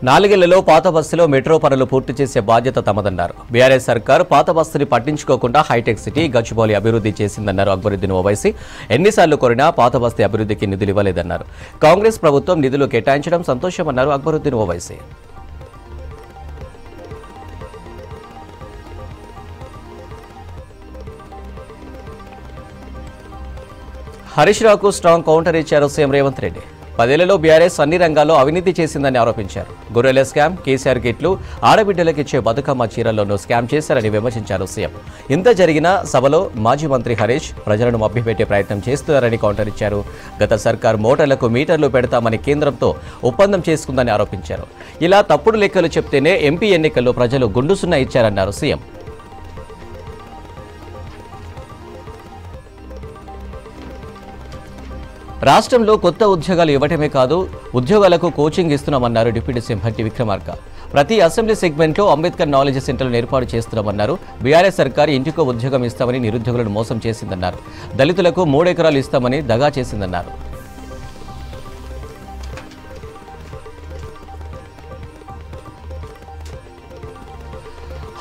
నాలుగేళ్లలో పాత బస్సులో మెట్రో పనులు పూర్తి చేసే బాధ్యత తమదన్నారు. బీఆర్ఎస్ సర్కార్ పాత బస్సుని పట్టించుకోకుండా హైటెక్ సిటీ గచ్చిబౌలి అభివృద్ధి చేసిందన్నారు అక్బరుద్దీన్ ఓవైసీ. ఎన్నిసార్లు కోరినా పాత బస్తీ అభివృద్ధికి నిధులు ఇవ్వలేదన్నారు. కాంగ్రెస్ ప్రభుత్వం నిధులు కేటాయించడం సంతోషమన్నారు అక్బరుద్దీన్ ఓవైసీ. హరీష్ రావుకు స్ట్రాంగ్ కౌంటర్ ఇచ్చారు సీఎం రేవంత్ రెడ్డి. 10 ఏళ్లలో బీఆర్ఎస్ అన్ని రంగాల్లో అవినీతి చేసిందని ఆరోపించారు. గొర్రెల స్కామ్, కేసీఆర్ కిట్లు, ఆడబిడ్డలకు ఇచ్చే బతుకమ్మ చీరల్లోనూ స్కామ్ చేశారని విమర్శించారు సీఎం. ఇంత జరిగిన సభలో మాజీ మంత్రి హరీష్ ప్రజలను మభ్యపెట్టే ప్రయత్నం చేస్తున్నారని కౌంటర్ ఇచ్చారు. గత సర్కార్ మోటార్లకు మీటర్లు పెడతామని కేంద్రంతో ఒప్పందం చేసుకుందని ఆరోపించారు. ఇలా తప్పుడు లెక్కలు చెప్తేనే ఎంపీ ఎన్నికల్లో ప్రజలు గుండుసున్న ఇచ్చారన్నారు సీఎం. రాష్ట్రంలో కొత్త ఉద్యోగాలు ఇవ్వటమే కాదు, ఉద్యోగాలకు కోచింగ్ ఇస్తున్నామన్నారు డిప్యూటీ సీఎం భట్టి విక్రమార్క. ప్రతి అసెంబ్లీ సెగ్మెంట్లో అంబేద్కర్ నాలెడ్జ్ సెంటర్లను ఏర్పాటు చేస్తున్నామన్నారు. బీఆర్ఎస్ సర్కార్ ఇంటికో ఉద్యోగం ఇస్తామని నిరుద్యోగులను మోసం చేసిందన్నారు. దళితులకు 3 ఎకరాలు ఇస్తామని దగా చేసిందన్నారు.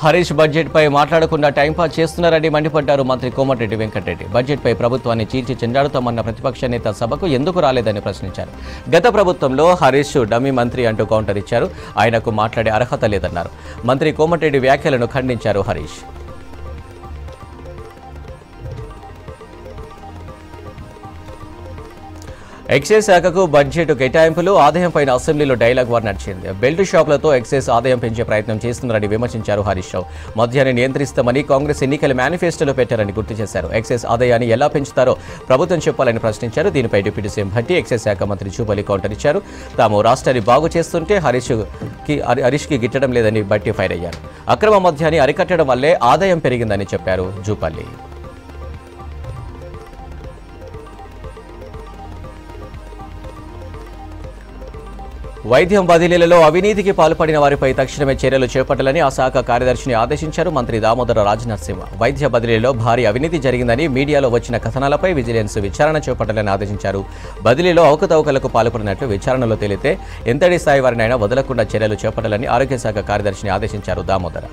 హరీష్ బడ్జెట్ పై మాట్లాడకుండా టైంపాస్ చేస్తున్నారని మండిపడ్డారు మంత్రి కోమటిరెడ్డి వెంకటరెడ్డి. బడ్జెట్ పై ప్రభుత్వాన్ని చీల్చి చెండాడుతామన్న ప్రతిపక్ష నేత సభకు ఎందుకు రాలేదని ప్రశ్నించారు. గత ప్రభుత్వంలో హరీష్ డమ్మీ మంత్రి అంటూ కౌంటర్ ఇచ్చారు. ఆయనకు మాట్లాడే అర్హత లేదన్నారు. మంత్రి కోమటిరెడ్డి వ్యాఖ్యలను ఖండించారు హరీష్. ఎక్సైజ్ శాఖకు బడ్జెట్ కేటాయింపులు, ఆదాయంపై అసెంబ్లీలో డైలాగ్ వార్ నడిచింది. బెల్ట్ షాపులతో ఎక్సైజ్ ఆదాయం పెంచే ప్రయత్నం చేస్తున్నారని విమర్శించారు హరీష్ రావు. మద్యాన్ని నియంత్రిస్తామని కాంగ్రెస్ ఎన్నికల మేనిఫెస్టోలో పెట్టారని గుర్తు చేశారు. ఎక్సైజ్ ఆదాయాన్ని ఎలా పెంచుతారో ప్రభుత్వం చెప్పాలని ప్రశ్నించారు. దీనిపై డిప్యూటీ సీఎం భట్టి, ఎక్సైజ్ శాఖ మంత్రి జూపల్లి కౌంటర్ ఇచ్చారు. తాము రాష్ట్రాన్ని బాగు చేస్తుంటే హరీష్కి గిట్టడం లేదని భట్టి ఫైర్ అయ్యారు. అక్రమ మద్యాన్ని అరికట్టడం వల్లే ఆదాయం పెరిగిందని చెప్పారు జూపల్లి. వైద్యం బదిలీలలో అవినీతికి పాల్పడిన వారిపై తక్షణమే చర్యలు చేపట్టాలని ఆ శాఖ కార్యదర్శిని ఆదేశించారు మంత్రి దామోదర రాజనరసింహ. వైద్య బదిలీలో భారీ అవినీతి జరిగిందని మీడియాలో వచ్చిన కథనాలపై విజిలెన్స్ విచారణ చేపట్టాలని ఆదేశించారు. బదిలీలో అవకతవకలకు పాల్పడినట్లు విచారణలో తేలితే ఎంతటి స్థాయి వారినైనా వదలకుండా చర్యలు చేపట్టాలని ఆరోగ్య శాఖ కార్యదర్శిని ఆదేశించారు దామోదర.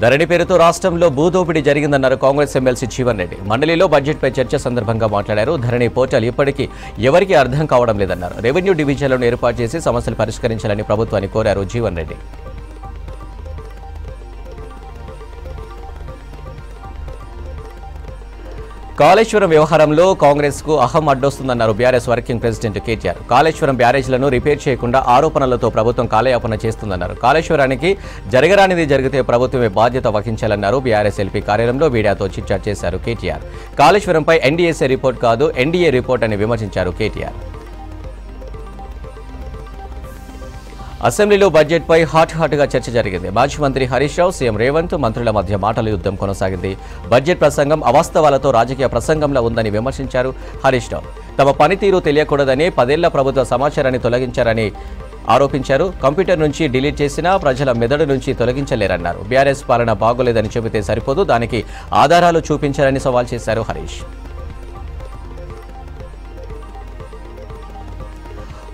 ధరణి పేరుతో రాష్ట్రంలో భూదోపిడీ జరిగిందన్నారు కాంగ్రెస్ ఎమ్మెల్సీ జీవన్ రెడ్డి. మండలిలో బడ్జెట్పై చర్చ సందర్భంగా మాట్లాడారు. ధరణి పోర్టల్ ఇప్పటికీ ఎవరికీ అర్థం కావడం లేదన్నారు. రెవెన్యూ డివిజన్లను ఏర్పాటు చేసి సమస్యలు పరిష్కరించాలని ప్రభుత్వాన్ని కోరారు జీవన్ రెడ్డి. కాళేశ్వరం వ్యవహారంలో కాంగ్రెస్ కు అహం అడ్డొస్తుందన్నారు బీఆర్ఎస్ వర్కింగ్ ప్రెసిడెంట్ కేటీఆర్. కాళేశ్వరం బ్యారేజ్లను రిపేర్ చేయకుండా ఆరోపణలతో ప్రభుత్వం కాలయాపన చేస్తుందన్నారు. కాళేశ్వరానికి జరగరానిది జరిగితే ప్రభుత్వమే బాధ్యత వహించాలన్నారు. బీఆర్ఎస్ ఎల్పీ కార్యాలయంలో మీడియాతో చిట్చాట్ చేశారు కేటీఆర్. కాళేశ్వరంపై ఎన్డీఏసీ రిపోర్ట్ కాదు, ఎన్డీఏ రిపోర్ట్ అని విమర్శించారు కేటీఆర్. అసెంబ్లీలో బడ్జెట్పై హాట్గా చర్చ జరిగింది. మాజీ మంత్రి హరీష్ రావు, సీఎం రేవంత్ మంత్రుల మధ్య మాటల యుద్ధం కొనసాగింది. బడ్జెట్ ప్రసంగం అవాస్తవాలతో రాజకీయ ప్రసంగంలా ఉందని విమర్శించారు హరీష్ రావు. తమ పనితీరు తెలియకూడదని 10 ఏళ్ల ప్రభుత్వ సమాచారాన్ని తొలగించారని ఆరోపించారు. కంప్యూటర్ నుంచి డిలీట్ చేసినా ప్రజల మెదడు నుంచి తొలగించలేరన్నారు. బీఆర్ఎస్ పాలన బాగోలేదని చెబితే సరిపోదు, దానికి ఆధారాలు చూపించారని సవాల్ చేశారు హరీష్.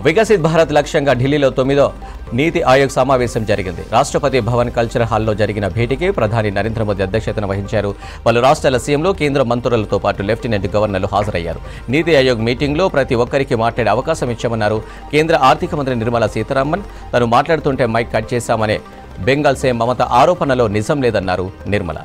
వికసిత్ భారత్ లక్ష్యంగా ఢిల్లీలో 9వ నీతి ఆయోగ్ సమావేశం జరిగింది. రాష్ట్రపతి భవన్ కల్చర్ హాల్లో జరిగిన భేటీకి ప్రధాని నరేంద్ర మోదీ అధ్యక్షతన వహించారు. పలు రాష్ట్రాల సీఎంలు, కేంద్ర మంత్రులతో పాటు లెఫ్టినెంట్ గవర్నర్లు హాజరయ్యారు. నీతి ఆయోగ్ మీటింగ్లో ప్రతి ఒక్కరికి మాట్లాడే అవకాశం ఇచ్చామన్నారు. కేంద్ర ఆర్థిక మంత్రి నిర్మలా సీతారామన్ తను మాట్లాడుతుంటే మైక్ కట్ చేశామనే బెంగాల్ సీఎం మమత ఆరోపణలో నిజం లేదన్నారు నిర్మల.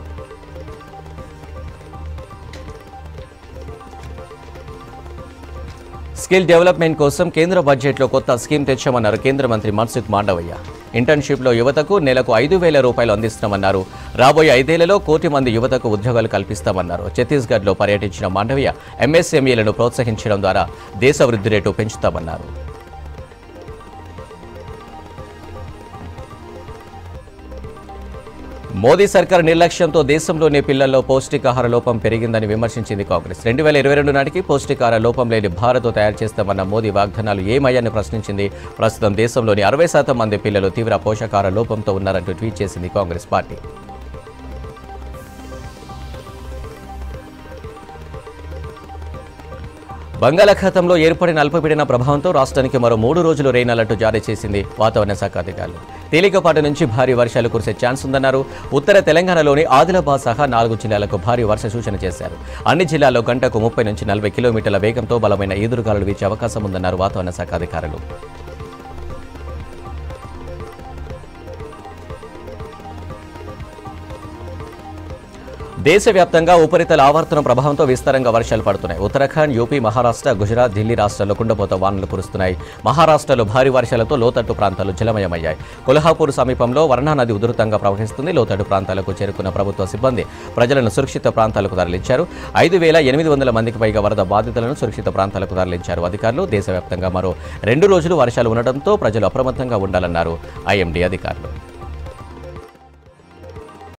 స్కిల్ డెవలప్మెంట్ కోసం కేంద్ర బడ్జెట్లో కొత్త స్కీమ్ తెచ్చామన్నారు కేంద్ర మంత్రి మన్సుఖ్ మాండవయ్య. ఇంటర్న్షిప్లో యువతకు నెలకు 5,000 రూపాయలు అందిస్తామన్నారు. రాబోయే 5 ఏళ్లలో 1 కోటి మంది యువతకు ఉద్యోగాలు కల్పిస్తామన్నారు. ఛత్తీస్గఢ్లో పర్యటించిన మాండవయ్య ఎంఎస్ఎంఈలను ప్రోత్సహించడం ద్వారా దేశ వృద్ధి రేటు పెంచుతామన్నారు. మోదీ సర్కార్ నిర్లక్ష్యంతో దేశంలోని పిల్లల్లో పౌష్టికాహార లోపం పెరిగిందని విమర్శించింది కాంగ్రెస్. 2022 నాటికి పౌష్టికాహార లోపం లేని భారత్ తయారు చేస్తామన్న మోదీ వాగ్దానాలు ఏమయ్యాయని ప్రశ్నించింది. ప్రస్తుతం దేశంలోని 60% మంది పిల్లలు తీవ్ర పోషకాహార లోపంతో ఉన్నారంటూ ట్వీట్ చేసింది కాంగ్రెస్ పార్టీ. బంగాళాఖాతంలో ఏర్పడిన అల్పపీడన ప్రభావంతో రాష్ట్రానికి మరో 3 రోజులు రెయిన్ అలర్ట్ జారీ చేసింది వాతావరణ శాఖ అధికారులు. తేలికపాటి నుంచి భారీ వర్షాలు కురిసే ఛాన్స్ ఉందన్నారు. ఉత్తర తెలంగాణలోని ఆదిలాబాద్ సహా 4 జిల్లాలకు భారీ వర్ష సూచన చేశారు. అన్ని జిల్లాల్లో గంటకు 30 నుంచి 40 కిలోమీటర్ల వేగంతో బలమైన ఈదురుగాలులు వీచే అవకాశం ఉందన్నారు వాతావరణ శాఖ అధికారులు. దేశవ్యాప్తంగా ఉపరితల ఆవర్తనం ప్రభావంతో విస్తారంగా వర్షాలు పడుతున్నాయి. ఉత్తరాఖండ్, యూపీ, మహారాష్ట్ర, గుజరాత్, ఢిల్లీ రాష్ట్రాల్లో కుండపోత వానలు కురుస్తున్నాయి. మహారాష్ట్రలో భారీ వర్షాలతో లోతట్టు ప్రాంతాలు జలమయమయ్యాయి. కొల్హాపూర్ సమీపంలో వర్ణా నది ఉధృతంగా ప్రవహిస్తుంది. లోతట్టు ప్రాంతాలకు చేరుకున్న ప్రభుత్వ సిబ్బంది ప్రజలను సురక్షిత ప్రాంతాలకు తరలించారు. 5,800 మందికి పైగా వరద బాధితులను సురక్షిత ప్రాంతాలకు తరలించారు అధికారులు. దేశవ్యాప్తంగా మరో 2 రోజులు వర్షాలు ఉండడంతో ప్రజలు అప్రమత్తంగా ఉండాలన్నారు ఐఎండీ అధికారులు.